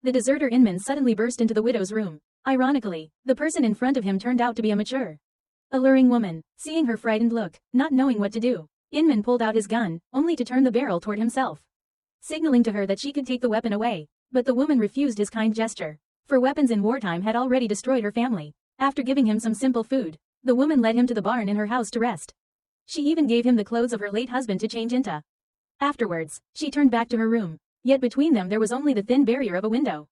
The deserter Inman suddenly burst into the widow's room. Ironically, the person in front of him turned out to be a mature, alluring woman. Seeing her frightened look, not knowing what to do, Inman pulled out his gun, only to turn the barrel toward himself, signaling to her that she could take the weapon away. But the woman refused his kind gesture, for weapons in wartime had already destroyed her family. After giving him some simple food, the woman led him to the barn in her house to rest. She even gave him the clothes of her late husband to change into. Afterwards, she turned back to her room, yet between them there was only the thin barrier of a window.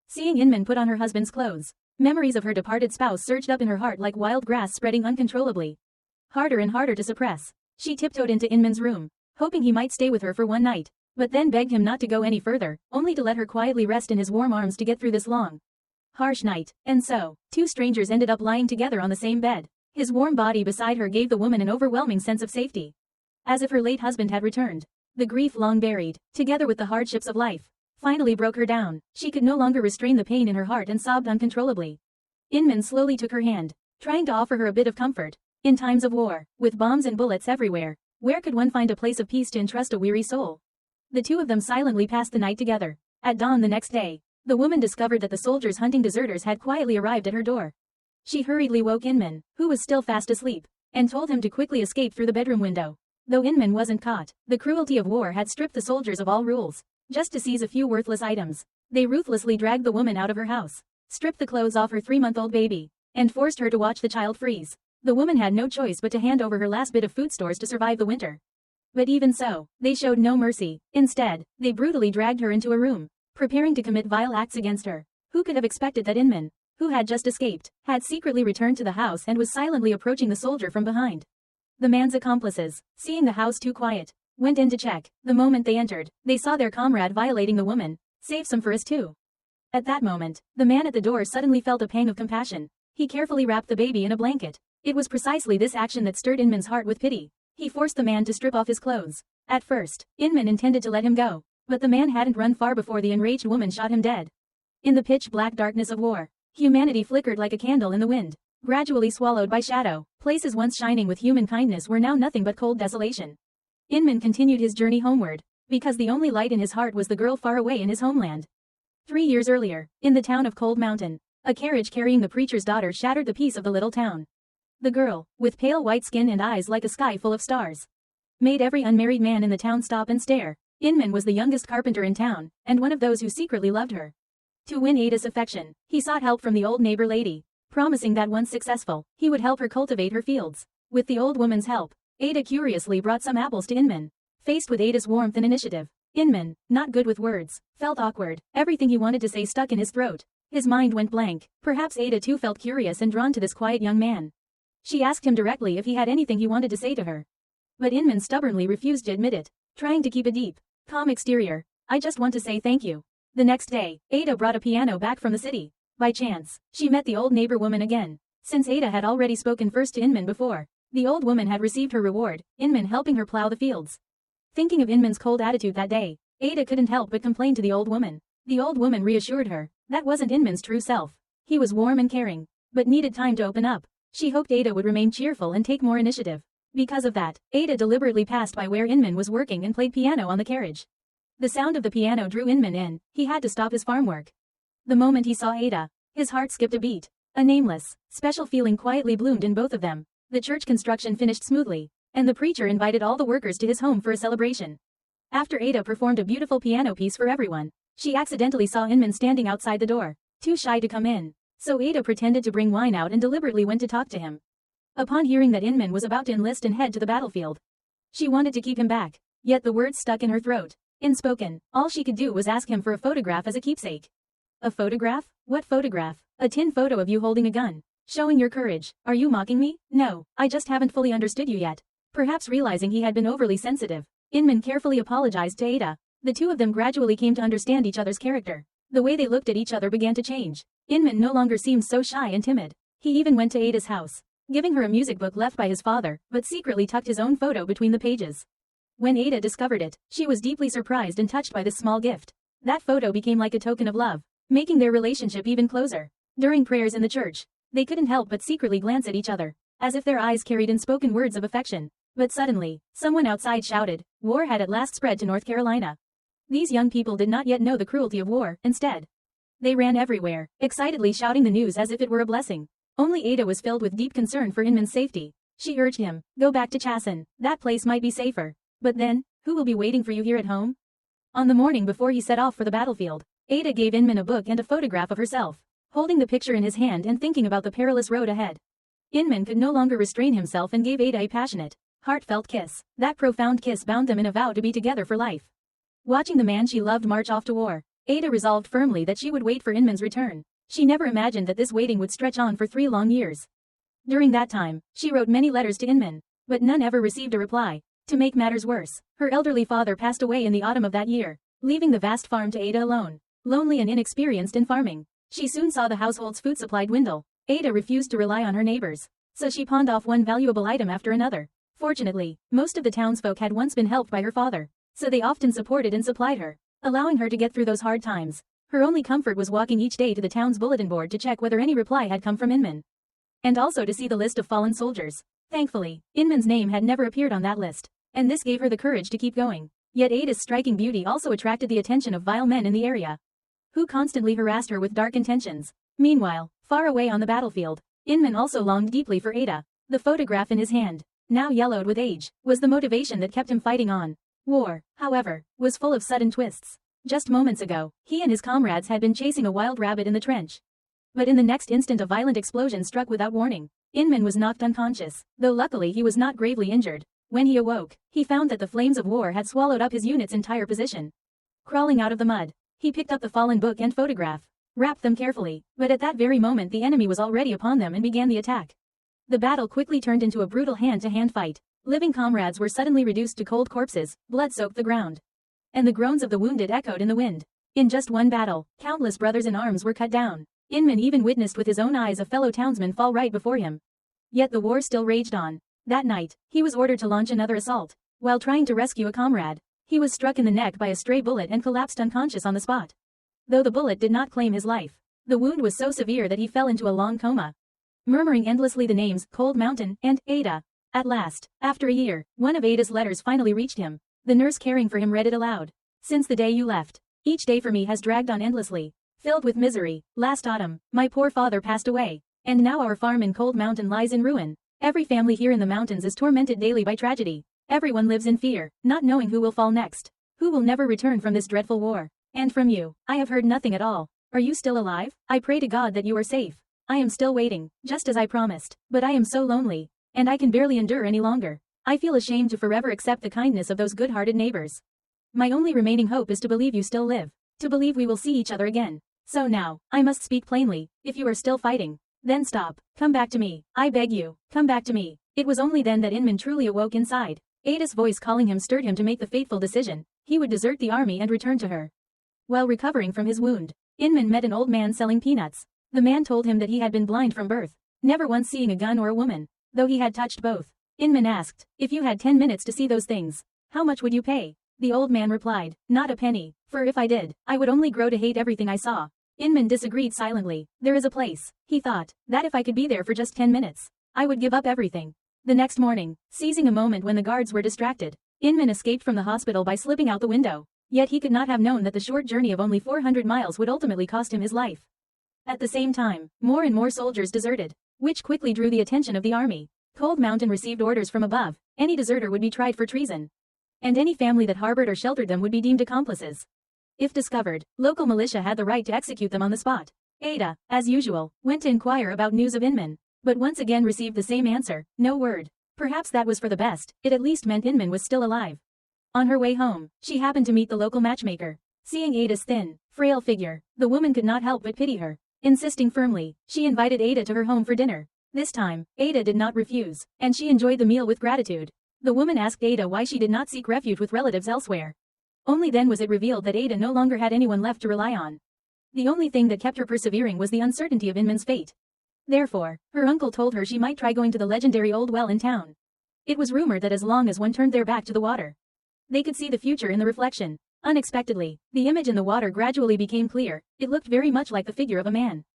Seeing Inman put on her husband's clothes, memories of her departed spouse surged up in her heart like wild grass spreading uncontrollably. Harder and harder to suppress, she tiptoed into Inman's room, hoping he might stay with her for one night, but then begged him not to go any further, only to let her quietly rest in his warm arms to get through this long, harsh night. And so, two strangers ended up lying together on the same bed. His warm body beside her gave the woman an overwhelming sense of safety, as if her late husband had returned. The grief long buried, together with the hardships of life, finally broke her down. She could no longer restrain the pain in her heart and sobbed uncontrollably. Inman slowly took her hand, trying to offer her a bit of comfort. In times of war, with bombs and bullets everywhere, where could one find a place of peace to entrust a weary soul? The two of them silently passed the night together. At dawn the next day, the woman discovered that the soldiers hunting deserters had quietly arrived at her door. She hurriedly woke Inman, who was still fast asleep, and told him to quickly escape through the bedroom window. Though Inman wasn't caught, the cruelty of war had stripped the soldiers of all rules. Just to seize a few worthless items, they ruthlessly dragged the woman out of her house, stripped the clothes off her 3-month-old baby, and forced her to watch the child freeze. The woman had no choice but to hand over her last bit of food stores to survive the winter. But even so, they showed no mercy. Instead, they brutally dragged her into a room, preparing to commit vile acts against her. Who could have expected that Inman, who had just escaped, had secretly returned to the house and was silently approaching the soldier from behind? The man's accomplices, seeing the house too quiet, went in to check. The moment they entered, they saw their comrade violating the woman. Save some for us too. At that moment, the man at the door suddenly felt a pang of compassion. He carefully wrapped the baby in a blanket. It was precisely this action that stirred Inman's heart with pity. He forced the man to strip off his clothes. At first, Inman intended to let him go, but the man hadn't run far before the enraged woman shot him dead. In the pitch-black darkness of war, humanity flickered like a candle in the wind, gradually swallowed by shadow. Places once shining with human kindness were now nothing but cold desolation. Inman continued his journey homeward, because the only light in his heart was the girl far away in his homeland. 3 years earlier, in the town of Cold Mountain, a carriage carrying the preacher's daughter shattered the peace of the little town. The girl, with pale white skin and eyes like a sky full of stars, made every unmarried man in the town stop and stare. Inman was the youngest carpenter in town, and one of those who secretly loved her. To win Ada's affection, he sought help from the old neighbor lady, promising that once successful, he would help her cultivate her fields. With the old woman's help, Ada curiously brought some apples to Inman. Faced with Ada's warmth and initiative, Inman, not good with words, felt awkward. Everything he wanted to say stuck in his throat. His mind went blank. Perhaps Ada too felt curious and drawn to this quiet young man. She asked him directly if he had anything he wanted to say to her. But Inman stubbornly refused to admit it, trying to keep a deep, calm exterior. I just want to say thank you. The next day, Ada brought a piano back from the city. By chance, she met the old neighbor woman again. Since Ada had already spoken first to Inman before, the old woman had received her reward, Inman helping her plow the fields. Thinking of Inman's cold attitude that day, Ada couldn't help but complain to the old woman. The old woman reassured her that wasn't Inman's true self. He was warm and caring, but needed time to open up. She hoped Ada would remain cheerful and take more initiative. Because of that, Ada deliberately passed by where Inman was working and played piano on the carriage. The sound of the piano drew Inman in. He had to stop his farm work. The moment he saw Ada, his heart skipped a beat. A nameless, special feeling quietly bloomed in both of them. The church construction finished smoothly, and the preacher invited all the workers to his home for a celebration. After Ada performed a beautiful piano piece for everyone, she accidentally saw Inman standing outside the door, too shy to come in. So Ada pretended to bring wine out and deliberately went to talk to him. Upon hearing that Inman was about to enlist and head to the battlefield, she wanted to keep him back, yet the words stuck in her throat. Unspoken, all she could do was ask him for a photograph as a keepsake. A photograph? What photograph? A tin photo of you holding a gun, showing your courage. Are you mocking me? No, I just haven't fully understood you yet. Perhaps realizing he had been overly sensitive, Inman carefully apologized to Ada. The two of them gradually came to understand each other's character. The way they looked at each other began to change. Inman no longer seemed so shy and timid. He even went to Ada's house, giving her a music book left by his father, but secretly tucked his own photo between the pages. When Ada discovered it, she was deeply surprised and touched by this small gift. That photo became like a token of love, making their relationship even closer. During prayers in the church, they couldn't help but secretly glance at each other, as if their eyes carried unspoken words of affection. But suddenly, someone outside shouted, war had at last spread to North Carolina. These young people did not yet know the cruelty of war. Instead, They ran everywhere, excitedly shouting the news as if it were a blessing. Only Ada was filled with deep concern for Inman's safety. She urged him, "Go back to Chasen, that place might be safer. But then, who will be waiting for you here at home?" On the morning before he set off for the battlefield, Ada gave Inman a book and a photograph of herself, holding the picture in his hand and thinking about the perilous road ahead. Inman could no longer restrain himself and gave Ada a passionate, heartfelt kiss. That profound kiss bound them in a vow to be together for life. Watching the man she loved march off to war, Ada resolved firmly that she would wait for Inman's return. She never imagined that this waiting would stretch on for 3 long years. During that time, she wrote many letters to Inman, but none ever received a reply. To make matters worse, her elderly father passed away in the autumn of that year, leaving the vast farm to Ada alone. Lonely and inexperienced in farming, she soon saw the household's food supply dwindle. Ada refused to rely on her neighbors, so she pawned off one valuable item after another. Fortunately, most of the townsfolk had once been helped by her father, so they often supported and supplied her, allowing her to get through those hard times. Her only comfort was walking each day to the town's bulletin board to check whether any reply had come from Inman, and also to see the list of fallen soldiers. Thankfully, Inman's name had never appeared on that list, and this gave her the courage to keep going. Yet Ada's striking beauty also attracted the attention of vile men in the area, who constantly harassed her with dark intentions. Meanwhile, far away on the battlefield, Inman also longed deeply for Ada. The photograph in his hand, now yellowed with age, was the motivation that kept him fighting on. War, however, was full of sudden twists. Just moments ago, he and his comrades had been chasing a wild rabbit in the trench. But in the next instant a violent explosion struck without warning. Inman was knocked unconscious, though luckily he was not gravely injured. When he awoke, he found that the flames of war had swallowed up his unit's entire position. Crawling out of the mud, he picked up the fallen book and photograph, wrapped them carefully, but at that very moment the enemy was already upon them and began the attack. The battle quickly turned into a brutal hand-to-hand fight. Living comrades were suddenly reduced to cold corpses, blood soaked the ground, and the groans of the wounded echoed in the wind. In just one battle, countless brothers in arms were cut down. Inman even witnessed with his own eyes a fellow townsman fall right before him. Yet the war still raged on. That night, he was ordered to launch another assault. While trying to rescue a comrade, he was struck in the neck by a stray bullet and collapsed unconscious on the spot. Though the bullet did not claim his life, the wound was so severe that he fell into a long coma, murmuring endlessly the names Cold Mountain and Ada. At last, after a year, one of Ada's letters finally reached him. The nurse caring for him read it aloud. "Since the day you left, each day for me has dragged on endlessly, filled with misery. Last autumn, my poor father passed away, and now our farm in Cold Mountain lies in ruin. Every family here in the mountains is tormented daily by tragedy. Everyone lives in fear, not knowing who will fall next, who will never return from this dreadful war. And from you, I have heard nothing at all. Are you still alive? I pray to God that you are safe. I am still waiting, just as I promised, but I am so lonely, and I can barely endure any longer. I feel ashamed to forever accept the kindness of those good-hearted neighbors. My only remaining hope is to believe you still live, to believe we will see each other again. So now, I must speak plainly. If you are still fighting, then stop. Come back to me. I beg you, come back to me." It was only then that Inman truly awoke inside. Ada's voice calling him stirred him to make the fateful decision. He would desert the army and return to her. While recovering from his wound, Inman met an old man selling peanuts. The man told him that he had been blind from birth, never once seeing a gun or a woman, though he had touched both. Inman asked, "If you had 10 minutes to see those things, how much would you pay?" The old man replied, "Not a penny, for if I did, I would only grow to hate everything I saw." Inman disagreed silently. There is a place, he thought, that if I could be there for just 10 minutes, I would give up everything. The next morning, seizing a moment when the guards were distracted, Inman escaped from the hospital by slipping out the window. Yet he could not have known that the short journey of only 400 miles would ultimately cost him his life. At the same time, more and more soldiers deserted, which quickly drew the attention of the army. Cold Mountain received orders from above. Any deserter would be tried for treason, and any family that harbored or sheltered them would be deemed accomplices. If discovered, local militia had the right to execute them on the spot. Ada, as usual, went to inquire about news of Inman, but once again received the same answer, no word. Perhaps that was for the best, it at least meant Inman was still alive. On her way home, she happened to meet the local matchmaker. Seeing Ada's thin, frail figure, the woman could not help but pity her. Insisting firmly, she invited Ada to her home for dinner. This time, Ada did not refuse, and she enjoyed the meal with gratitude. The woman asked Ada why she did not seek refuge with relatives elsewhere. Only then was it revealed that Ada no longer had anyone left to rely on. The only thing that kept her persevering was the uncertainty of Inman's fate. Therefore, her uncle told her she might try going to the legendary old well in town. It was rumored that as long as one turned their back to the water, they could see the future in the reflection. Unexpectedly, the image in the water gradually became clear. It looked very much like the figure of a man.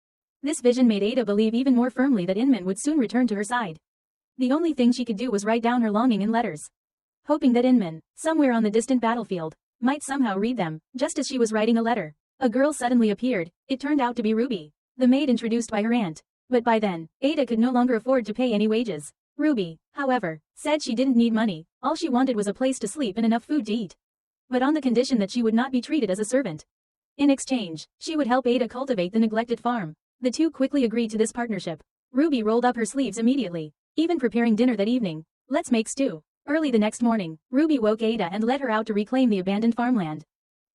This vision made Ada believe even more firmly that Inman would soon return to her side. The only thing she could do was write down her longing in letters, hoping that Inman, somewhere on the distant battlefield, might somehow read them, just as she was writing a letter. A girl suddenly appeared. It turned out to be Ruby, the maid introduced by her aunt. But by then, Ada could no longer afford to pay any wages. Ruby, however, said she didn't need money, all she wanted was a place to sleep and enough food to eat. But on the condition that she would not be treated as a servant. In exchange, she would help Ada cultivate the neglected farm. The two quickly agreed to this partnership. Ruby rolled up her sleeves immediately, even preparing dinner that evening. Let's make stew. Early the next morning, Ruby woke Ada and led her out to reclaim the abandoned farmland.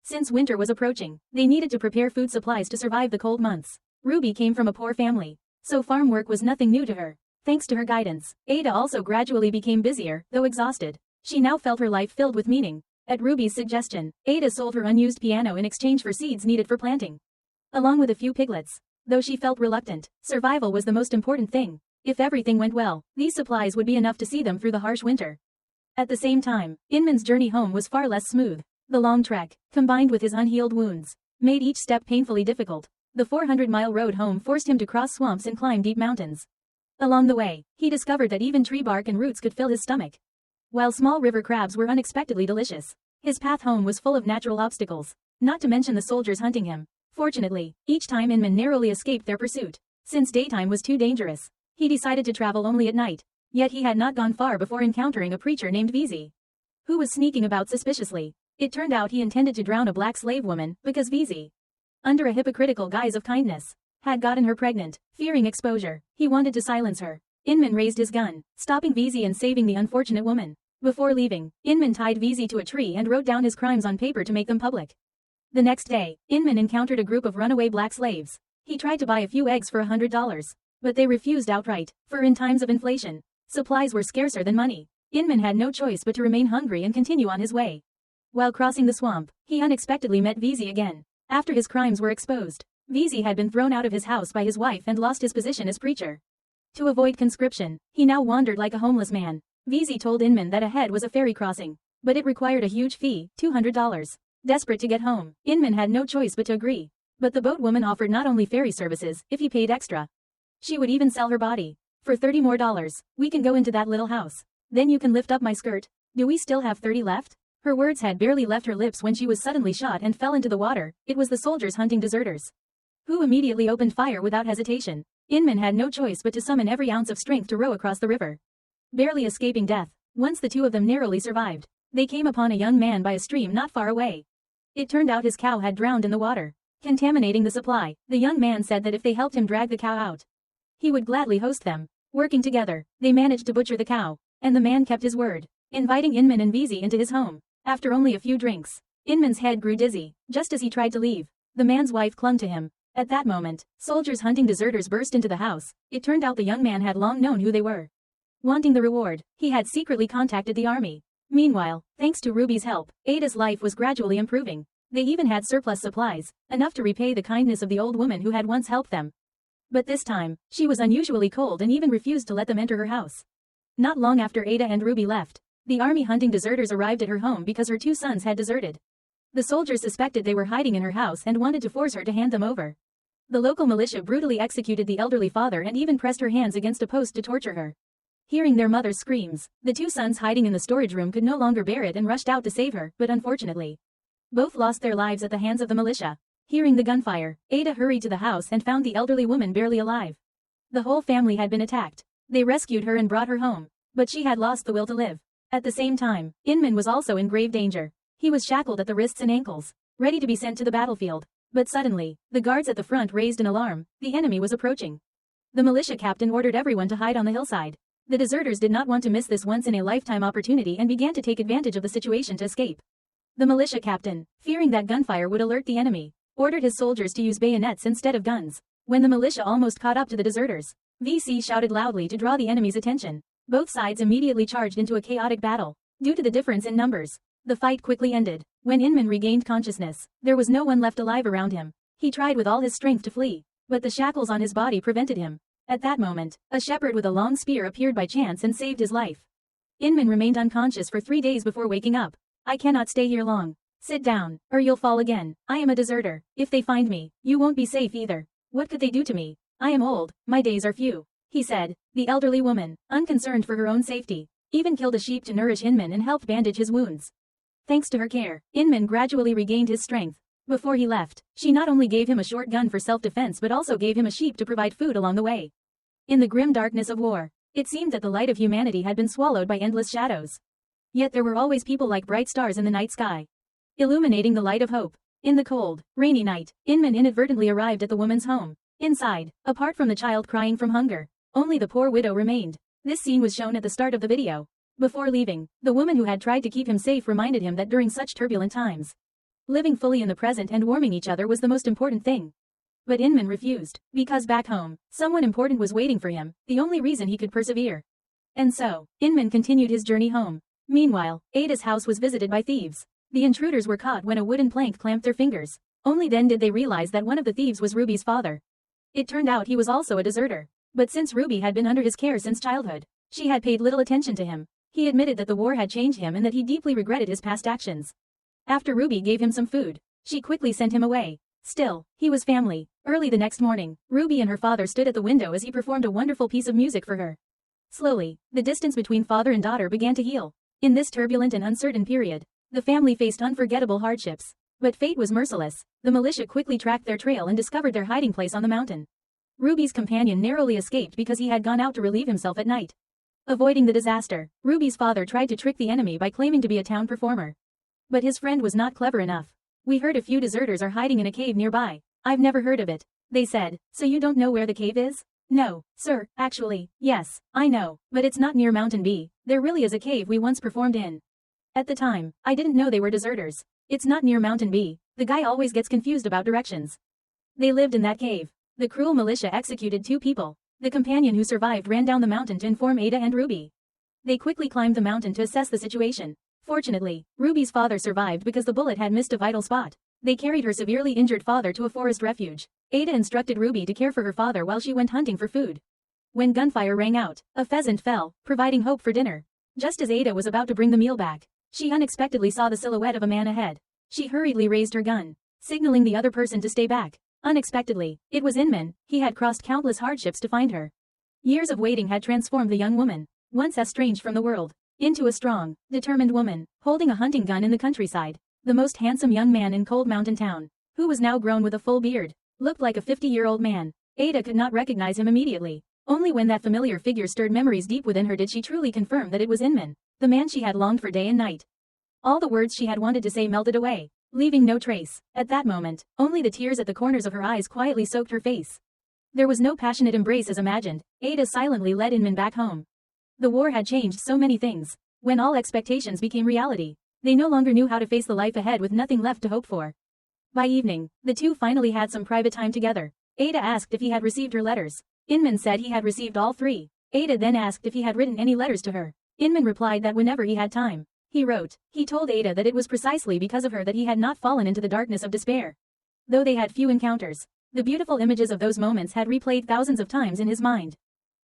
Since winter was approaching, they needed to prepare food supplies to survive the cold months. Ruby came from a poor family, so farm work was nothing new to her. Thanks to her guidance, Ada also gradually became busier, though exhausted. She now felt her life filled with meaning. At Ruby's suggestion, Ada sold her unused piano in exchange for seeds needed for planting, along with a few piglets. Though she felt reluctant, survival was the most important thing. If everything went well, these supplies would be enough to see them through the harsh winter. At the same time, Inman's journey home was far less smooth. The long trek, combined with his unhealed wounds, made each step painfully difficult. The 400-mile road home forced him to cross swamps and climb deep mountains. Along the way, he discovered that even tree bark and roots could fill his stomach, while small river crabs were unexpectedly delicious. His path home was full of natural obstacles, not to mention the soldiers hunting him. Fortunately, each time Inman narrowly escaped their pursuit. Since daytime was too dangerous, he decided to travel only at night. Yet he had not gone far before encountering a preacher named Vizi, who was sneaking about suspiciously. It turned out he intended to drown a black slave woman, because Vizi, under a hypocritical guise of kindness, had gotten her pregnant. Fearing exposure, he wanted to silence her. Inman raised his gun, stopping Vizi and saving the unfortunate woman. Before leaving, Inman tied Vizi to a tree and wrote down his crimes on paper to make them public. The next day, Inman encountered a group of runaway black slaves. He tried to buy a few eggs for $100, but they refused outright, for in times of inflation, supplies were scarcer than money. Inman had no choice but to remain hungry and continue on his way. While crossing the swamp, he unexpectedly met Vizi again. After his crimes were exposed, Vizi had been thrown out of his house by his wife and lost his position as preacher. To avoid conscription, he now wandered like a homeless man. Vizi told Inman that ahead was a ferry crossing, but it required a huge fee, $200. Desperate to get home, Inman had no choice but to agree. But the boat woman offered not only ferry services, if he paid extra, she would even sell her body. For $30 more, we can go into that little house. Then you can lift up my skirt. Do we still have 30 left? Her words had barely left her lips when she was suddenly shot and fell into the water. It was the soldiers hunting deserters, who immediately opened fire without hesitation. Inman had no choice but to summon every ounce of strength to row across the river, barely escaping death. Once the two of them narrowly survived, they came upon a young man by a stream not far away. It turned out his cow had drowned in the water, contaminating the supply. The young man said that if they helped him drag the cow out, he would gladly host them. Working together, they managed to butcher the cow, and the man kept his word, inviting Inman and Vizi into his home. After only a few drinks, Inman's head grew dizzy. Just as he tried to leave, the man's wife clung to him. At that moment, soldiers hunting deserters burst into the house. It turned out the young man had long known who they were. Wanting the reward, he had secretly contacted the army. Meanwhile, thanks to Ruby's help, Ada's life was gradually improving. They even had surplus supplies, enough to repay the kindness of the old woman who had once helped them. But this time, she was unusually cold and even refused to let them enter her house. Not long after Ada and Ruby left, the army hunting deserters arrived at her home because her two sons had deserted. The soldiers suspected they were hiding in her house and wanted to force her to hand them over. The local militia brutally executed the elderly father and even pressed her hands against a post to torture her. Hearing their mother's screams, the two sons hiding in the storage room could no longer bear it and rushed out to save her, but unfortunately, both lost their lives at the hands of the militia. Hearing the gunfire, Ada hurried to the house and found the elderly woman barely alive. The whole family had been attacked. They rescued her and brought her home, but she had lost the will to live. At the same time, Inman was also in grave danger. He was shackled at the wrists and ankles, ready to be sent to the battlefield. But suddenly, the guards at the front raised an alarm. The enemy was approaching. The militia captain ordered everyone to hide on the hillside. The deserters did not want to miss this once-in-a-lifetime opportunity and began to take advantage of the situation to escape. The militia captain, fearing that gunfire would alert the enemy, ordered his soldiers to use bayonets instead of guns. When the militia almost caught up to the deserters, VC shouted loudly to draw the enemy's attention. Both sides immediately charged into a chaotic battle. Due to the difference in numbers, the fight quickly ended. When Inman regained consciousness, there was no one left alive around him. He tried with all his strength to flee, but the shackles on his body prevented him. At that moment, a shepherd with a long spear appeared by chance and saved his life. Inman remained unconscious for 3 days before waking up. I cannot stay here long. Sit down, or you'll fall again. I am a deserter. If they find me, you won't be safe either. What could they do to me? I am old, my days are few, he said. The elderly woman, unconcerned for her own safety, even killed a sheep to nourish Inman and helped bandage his wounds. Thanks to her care, Inman gradually regained his strength. Before he left, she not only gave him a short gun for self-defense but also gave him a sheep to provide food along the way. In the grim darkness of war, it seemed that the light of humanity had been swallowed by endless shadows. Yet there were always people like bright stars in the night sky, illuminating the light of hope. In the cold, rainy night, Inman inadvertently arrived at the woman's home. Inside, apart from the child crying from hunger, only the poor widow remained. This scene was shown at the start of the video. Before leaving, the woman who had tried to keep him safe reminded him that during such turbulent times, living fully in the present and warming each other was the most important thing. But Inman refused, because back home, someone important was waiting for him, the only reason he could persevere. And so, Inman continued his journey home. Meanwhile, Ada's house was visited by thieves. The intruders were caught when a wooden plank clamped their fingers. Only then did they realize that one of the thieves was Ruby's father. It turned out he was also a deserter. But since Ruby had been under his care since childhood, she had paid little attention to him. He admitted that the war had changed him and that he deeply regretted his past actions. After Ruby gave him some food, she quickly sent him away. Still, he was family. Early the next morning, Ruby and her father stood at the window as he performed a wonderful piece of music for her. Slowly, the distance between father and daughter began to heal. In this turbulent and uncertain period, the family faced unforgettable hardships. But fate was merciless. The militia quickly tracked their trail and discovered their hiding place on the mountain. Ruby's companion narrowly escaped because he had gone out to relieve himself at night. Avoiding the disaster, Ruby's father tried to trick the enemy by claiming to be a town performer. But his friend was not clever enough. "We heard a few deserters are hiding in a cave nearby. I've never heard of it," they said. "So you don't know where the cave is?" "No, sir, actually, yes, I know, but it's not near Mountain B. There really is a cave we once performed in. At the time, I didn't know they were deserters. It's not near Mountain B." The guy always gets confused about directions. They lived in that cave. The cruel militia executed 2 people. The companion who survived ran down the mountain to inform Ada and Ruby. They quickly climbed the mountain to assess the situation. Fortunately, Ruby's father survived because the bullet had missed a vital spot. They carried her severely injured father to a forest refuge. Ada instructed Ruby to care for her father while she went hunting for food. When gunfire rang out, a pheasant fell, providing hope for dinner. Just as Ada was about to bring the meal back, she unexpectedly saw the silhouette of a man ahead. She hurriedly raised her gun, signaling the other person to stay back. Unexpectedly, it was Inman. He had crossed countless hardships to find her. Years of waiting had transformed the young woman, once estranged from the world, into a strong, determined woman, holding a hunting gun in the countryside. The most handsome young man in Cold Mountain Town, who was now grown with a full beard, looked like a 50-year-old man. Ada could not recognize him immediately. Only when that familiar figure stirred memories deep within her did she truly confirm that it was Inman, the man she had longed for day and night. All the words she had wanted to say melted away, leaving no trace. At that moment, only the tears at the corners of her eyes quietly soaked her face. There was no passionate embrace as imagined. Ada silently led Inman back home. The war had changed so many things. When all expectations became reality, they no longer knew how to face the life ahead with nothing left to hope for. By evening, the two finally had some private time together. Ada asked if he had received her letters. Inman said he had received all 3. Ada then asked if he had written any letters to her. Inman replied that whenever he had time, he wrote. He told Ada that it was precisely because of her that he had not fallen into the darkness of despair. Though they had few encounters, the beautiful images of those moments had replayed thousands of times in his mind.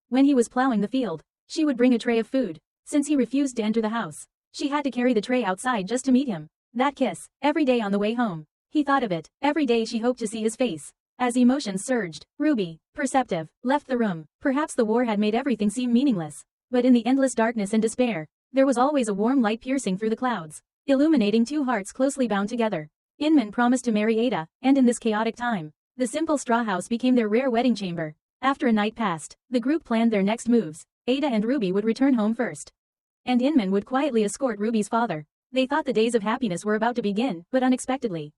When he was plowing the field, she would bring a tray of food. Since he refused to enter the house, she had to carry the tray outside just to meet him. That kiss, every day on the way home. He thought of it. Every day she hoped to see his face. As emotions surged, Ruby, perceptive, left the room. Perhaps the war had made everything seem meaningless. But in the endless darkness and despair, there was always a warm light piercing through the clouds, illuminating 2 hearts closely bound together. Inman promised to marry Ada, and in this chaotic time, the simple straw house became their rare wedding chamber. After a night passed, the group planned their next moves. Ada and Ruby would return home first, and Inman would quietly escort Ruby's father. They thought the days of happiness were about to begin, but unexpectedly,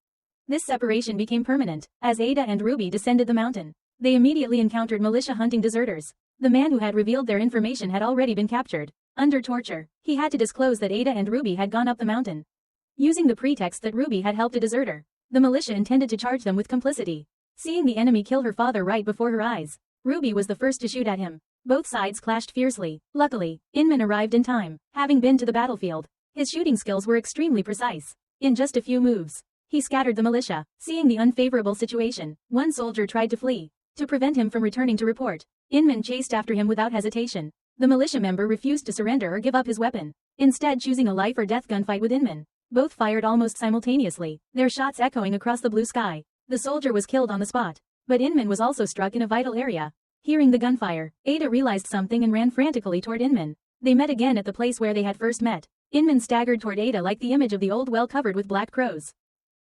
this separation became permanent. As Ada and Ruby descended the mountain, they immediately encountered militia hunting deserters. The man who had revealed their information had already been captured. Under torture, he had to disclose that Ada and Ruby had gone up the mountain, using the pretext that Ruby had helped a deserter. The militia intended to charge them with complicity. Seeing the enemy kill her father right before her eyes, Ruby was the first to shoot at him. Both sides clashed fiercely. Luckily, Inman arrived in time. Having been to the battlefield, his shooting skills were extremely precise. In just a few moves, he scattered the militia. Seeing the unfavorable situation, one soldier tried to flee. To prevent him from returning to report, Inman chased after him without hesitation. The militia member refused to surrender or give up his weapon, instead choosing a life or death gunfight with Inman. Both fired almost simultaneously, their shots echoing across the blue sky. The soldier was killed on the spot, but Inman was also struck in a vital area. Hearing the gunfire, Ada realized something and ran frantically toward Inman. They met again at the place where they had first met. Inman staggered toward Ada like the image of the old well covered with black crows.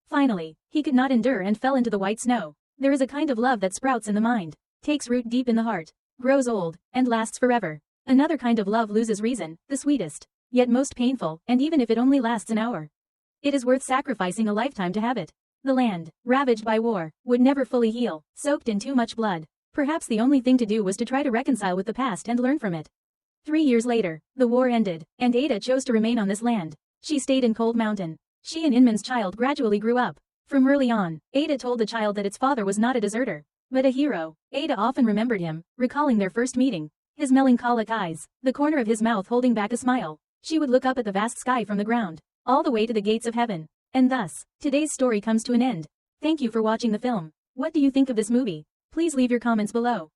Finally, he could not endure and fell into the white snow. There is a kind of love that sprouts in the mind, takes root deep in the heart, grows old, and lasts forever. Another kind of love loses reason, the sweetest, yet most painful, and even if it only lasts an hour, it is worth sacrificing a lifetime to have it. The land, ravaged by war, would never fully heal, soaked in too much blood. Perhaps the only thing to do was to try to reconcile with the past and learn from it. 3 years later, the war ended, and Ada chose to remain on this land. She stayed in Cold Mountain. She and Inman's child gradually grew up. From early on, Ada told the child that its father was not a deserter, but a hero. Ada often remembered him, recalling their first meeting. His melancholic eyes, the corner of his mouth holding back a smile. She would look up at the vast sky from the ground, all the way to the gates of heaven. And thus, today's story comes to an end. Thank you for watching the film. What do you think of this movie? Please leave your comments below.